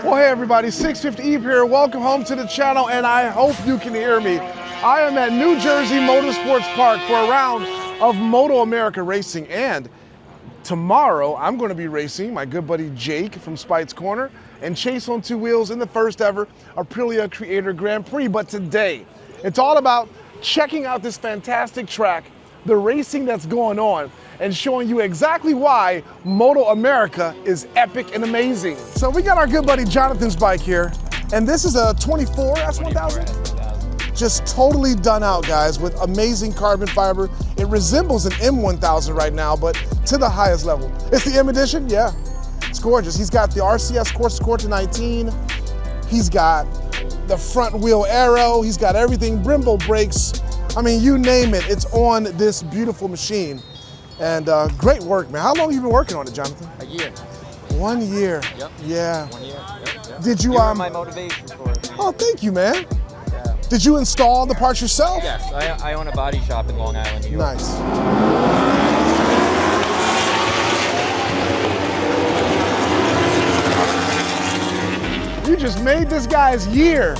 Well, hey everybody, 650 Eve here. Welcome home to the channel, and I hope you can hear me. I am at New Jersey Motorsports Park for a round of MotoAmerica racing, and tomorrow I'm going to be racing my good buddy Jake from Spites Corner and Chaseontwowheels in the first ever Aprilia Creator Grand Prix. But today, it's all about checking out this fantastic track, the racing that's going on, and showing you exactly why MotoAmerica is epic and amazing. So we got our good buddy Jonathan's bike here, and this is a 24 S1000. Just totally done out, guys, with amazing carbon fiber. It resembles an M1000 right now, but to the highest level. It's the M edition, yeah. It's gorgeous. He's got the RCS Corsa 19. He's got the front wheel aero. He's got everything, Brembo brakes. I mean, you name it, it's on this beautiful machine. And great work, man. How long have you been working on it, Jonathan? A year. 1 year. Yep. Yeah. 1 year. Yep. Did you were my motivation for it. Oh, thank you, man. Yeah. Did you install the parts yourself? Yes, I own a body shop in Long Island, New York. Nice. You just made this guy's year.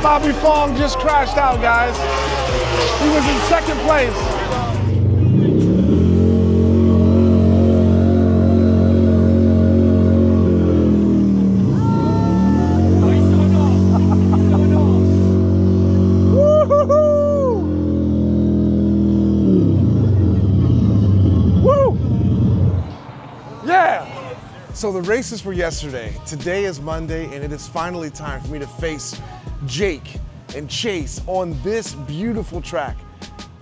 Bobby Fong just crashed out, guys. He was in second place. So the races were yesterday. Today is Monday, and it is finally time for me to face Jake and Chase on this beautiful track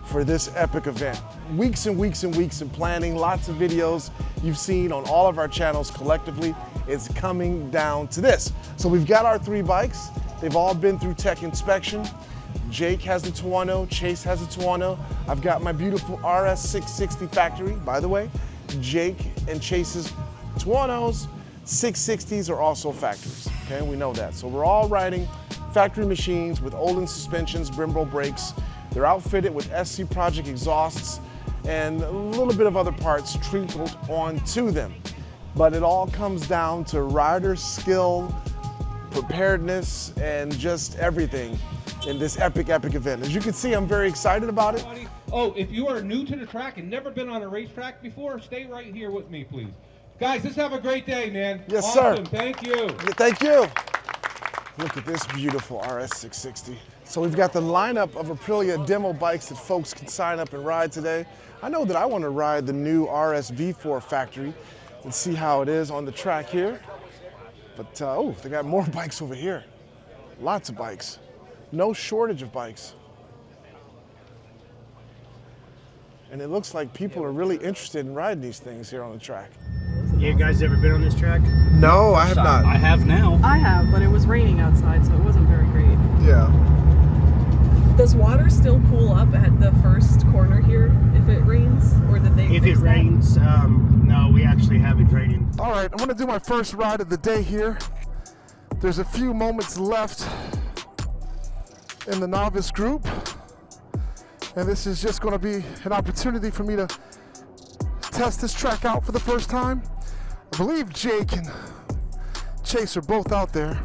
for this epic event. Weeks and weeks and weeks in planning, lots of videos you've seen on all of our channels collectively. It's coming down to this. So we've got our 3 bikes. They've all been through tech inspection. Jake has the Tuono, Chase has the Tuono. I've got my beautiful RS 660 factory. By the way, Jake and Chase's Tuonos, 660s are also factories, okay? We know that. So we're all riding factory machines with Olin suspensions, Brembo brakes. They're outfitted with SC Project exhausts and a little bit of other parts trickled onto them. But it all comes down to rider skill, preparedness, and just everything in this epic event. As you can see, I'm very excited about it. Oh, if you are new to the track and never been on a racetrack before, stay right here with me, please. Guys, let's have a great day, man. Yes, awesome. sir. Thank you. Thank you. Look at this beautiful RS 660. So we've got the lineup of Aprilia demo bikes that folks can sign up and ride today. I know that I want to ride the new RS V4 factory and see how it is on the track here. But, oh, they got more bikes over here. Lots of bikes. No shortage of bikes. And it looks like people are really interested in riding these things here on the track. You guys ever been on this track? No, I have not. I have now. I have, but it was raining outside, so it wasn't very great. Yeah. Does water still pool up at the first corner here if it rains, or did they If fix it that? rains, no, we actually have it draining. All right, I'm gonna do my first ride of the day here. There's a few moments left in the novice group, and this is just gonna be an opportunity for me to test this track out for the first time. I believe Jake and Chase are both out there.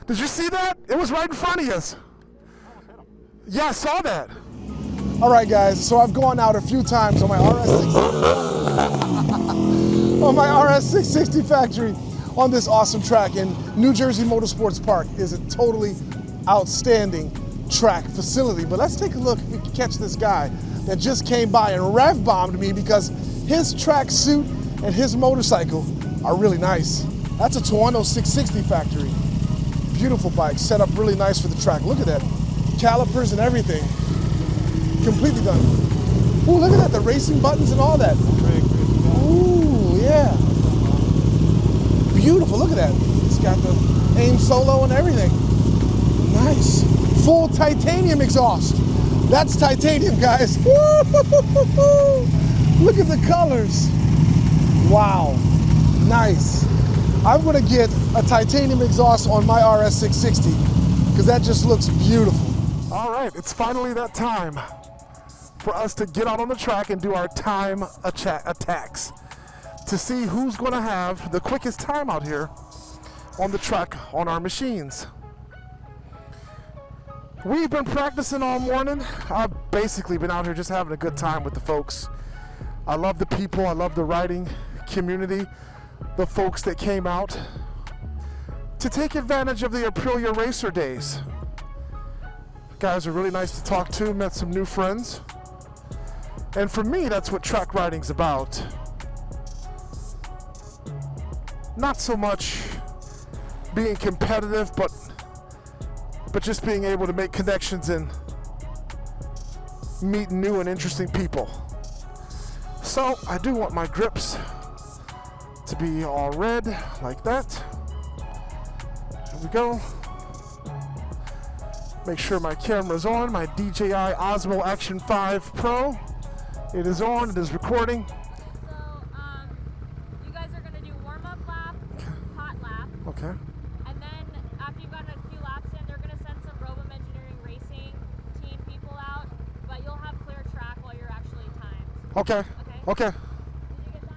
Did you see that? It was right in front of us. Yeah, I saw that. All right, guys, so I've gone out a few times on my RS660 factory on this awesome track, and New Jersey Motorsports Park is a totally outstanding track facility. But let's take a look if we can catch this guy that just came by and rev bombed me because his track suit and his motorcycle are really nice. That's a Toronto 660 factory. Beautiful bike, set up really nice for the track. Look at that, calipers and everything. Completely done. Ooh, look at that, the racing buttons and all that. Ooh, yeah. Beautiful, look at that. It's got the aim solo and everything. Nice. Full titanium exhaust. That's titanium, guys. Look at the colors. Wow, nice. I'm gonna get a titanium exhaust on my RS660 because that just looks beautiful. All right, it's finally that time for us to get out on the track and do our time attacks to see who's gonna have the quickest time out here on the track on our machines. We've been practicing all morning. I've basically been out here just having a good time with the folks. I love the people, I love the riding community, the folks that came out to take advantage of the Aprilia Racer Days. Guys are really nice to talk to, met some new friends. And for me, that's what track riding's about. Not so much being competitive, but just being able to make connections and meet new and interesting people. So I do want my grips to be all red like that. There we go. Make sure my camera's on, my DJI Osmo Action 5 Pro. It is on, it is recording. So, you guys are gonna do warm-up lap, hot lap. Okay. And then after you've gotten a few laps in, they're gonna send some Robum Engineering Racing team people out, but you'll have clear track while you're actually timed. Okay. Okay. Did you get that?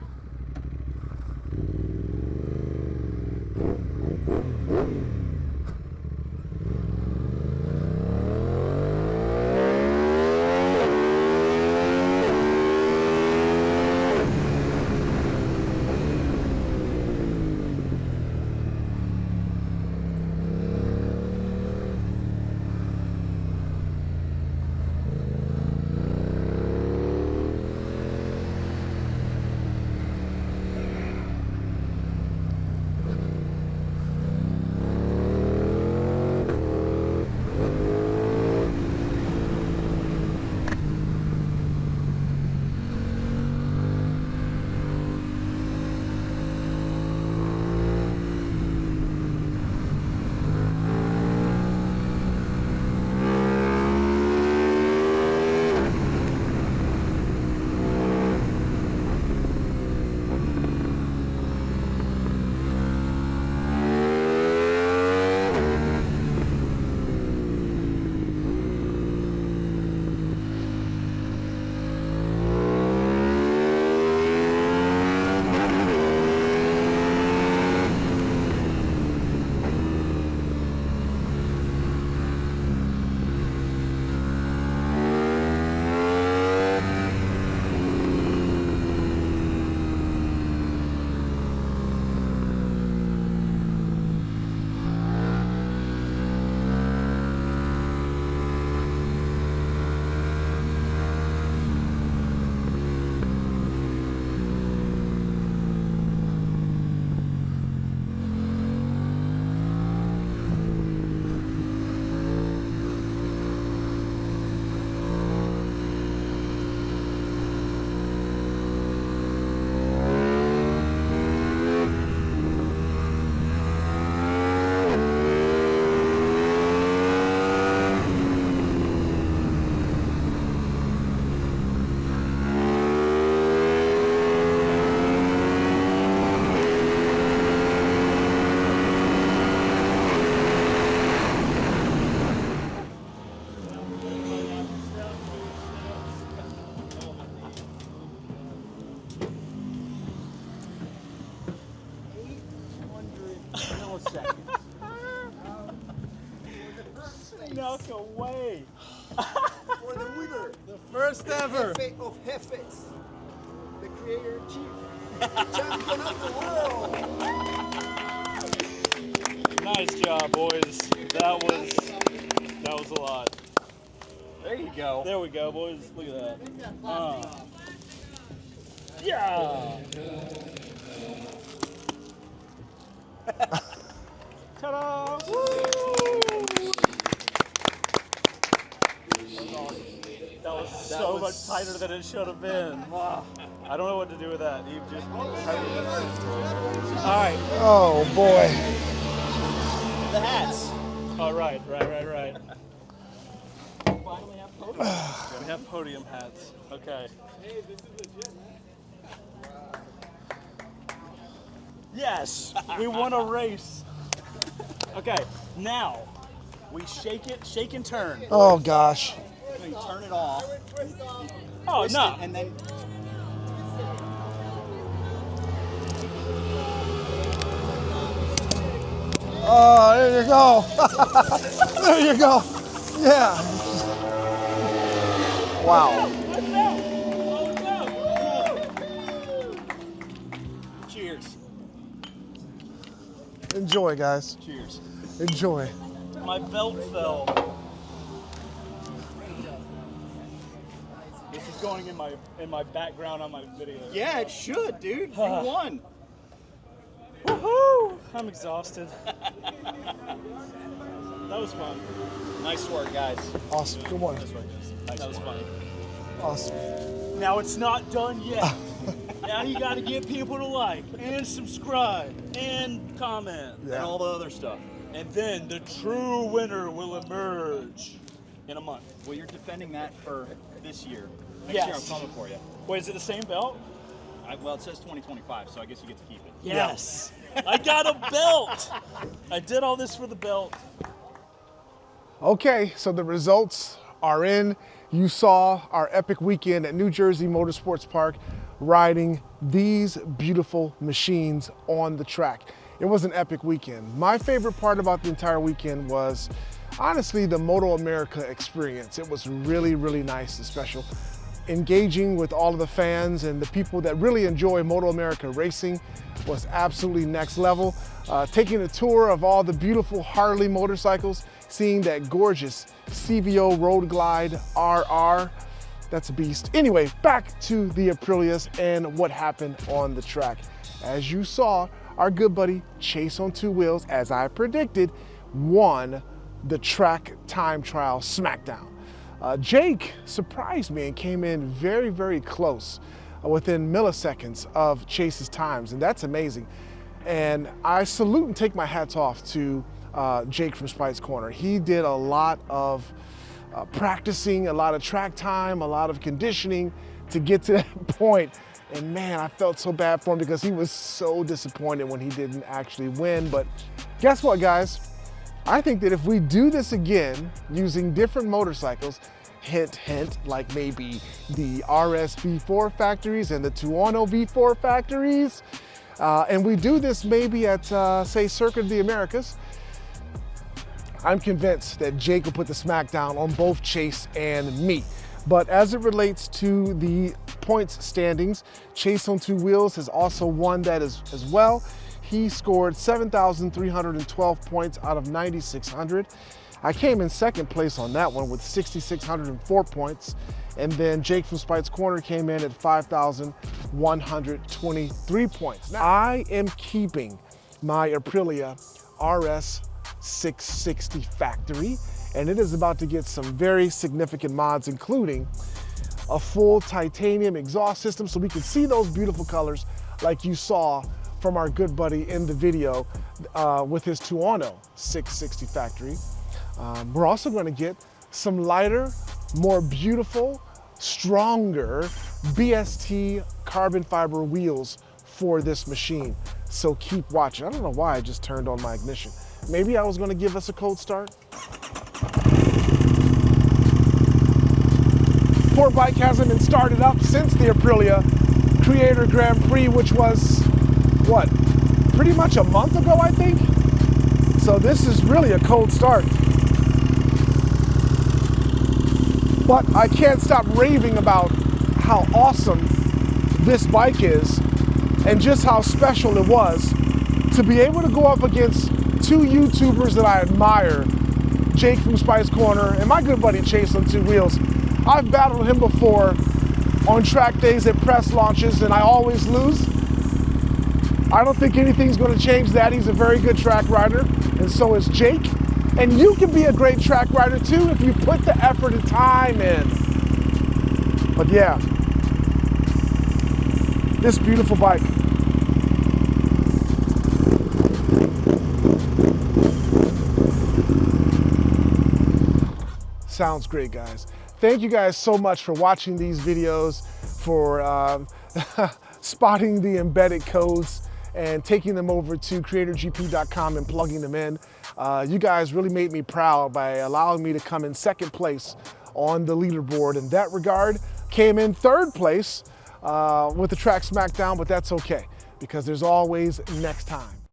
No way. For the winner, The first ever. Jefe of Jefes, the creator chief, champion of the world. Nice job, boys. That was a lot. There you go. There we go, boys. Look at that. Yeah. Ta-da! Woo! That was so much tighter than it should have been. Wow. I don't know what to do with that. You just. All right. Oh boy. The hats. All right. We have podium hats. Okay. Yes, we won a race. Okay, now we shake and turn. Oh gosh. You turn it off. Oh twist no! it, and then Oh, there you go. There you go. Yeah. Wow. Cheers. Enjoy, guys. Cheers. Enjoy. My belt fell. This is going in my background on my video. yeah, it should, dude. You won. Woohoo! I'm exhausted. That was fun. Nice work, guys. Awesome. Good one. That was fun. Awesome. Now it's not done yet. Now you got to get people to like and subscribe and comment Yeah. and all the other stuff. And then the true winner will emerge in a month. Well, you're defending that for this year. Next Yes. year I'm coming for you. Wait, is it the same belt? Well, it says 2025, so I guess you get to keep it. Yes. I got a belt. I did all this for the belt. Okay, so the results are in. You saw our epic weekend at New Jersey Motorsports Park riding these beautiful machines on the track. It was an epic weekend. My favorite part about the entire weekend was honestly the MotoAmerica experience. It was really, really nice and special. Engaging with all of the fans and the people that really enjoy MotoAmerica racing was absolutely next level. Taking a tour of all the beautiful Harley motorcycles, seeing that gorgeous CVO Road Glide RR, that's a beast. Anyway, back to the Aprilias and what happened on the track. As you saw, our good buddy Chaseontwowheels, as I predicted, won the track time trial smackdown. Jake surprised me and came in very, very close within milliseconds of Chase's times, and that's amazing. And I salute and take my hats off to Jake from Spites Corner. He did a lot of practicing, a lot of track time, a lot of conditioning to get to that point. And man, I felt so bad for him because he was so disappointed when he didn't actually win. But guess what, guys? I think that if we do this again using different motorcycles, hint, hint, like maybe the RS V4 factories and the Tuono V4 factories, and we do this maybe at, say, Circuit of the Americas, I'm convinced that Jake will put the smackdown on both Chase and me. But as it relates to the points standings, Chaseontwowheels has also won that as well. He scored 7,312 points out of 9,600. I came in second place on that one with 6,604 points. And then Jake from Spites Corner came in at 5,123 points. Now, I am keeping my Aprilia RS 660 factory, and it is about to get some very significant mods, including a full titanium exhaust system so we can see those beautiful colors like you saw from our good buddy in the video with his Tuono 660 factory. We're also going to get some lighter, more beautiful, stronger BST carbon fiber wheels for this machine. So keep watching. I don't know why I just turned on my ignition. Maybe I was going to give us a cold start. Poor bike hasn't been started up since the Aprilia Creator Grand Prix, which was, what, pretty much a month ago, I think? So this is really a cold start. But I can't stop raving about how awesome this bike is and just how special it was to be able to go up against two YouTubers that I admire, Jake from Spites Corner and my good buddy Chaseontwowheels. I've battled him before on track days at press launches and I always lose. I don't think anything's going to change that. He's a very good track rider, and so is Jake. And you can be a great track rider too if you put the effort and time in. But yeah, this beautiful bike. Sounds great, guys. Thank you guys so much for watching these videos, for spotting the embedded codes and taking them over to creatorgp.com and plugging them in. You guys really made me proud by allowing me to come in second place on the leaderboard in that regard. Came in third place with the track smackdown, but that's okay because there's always next time.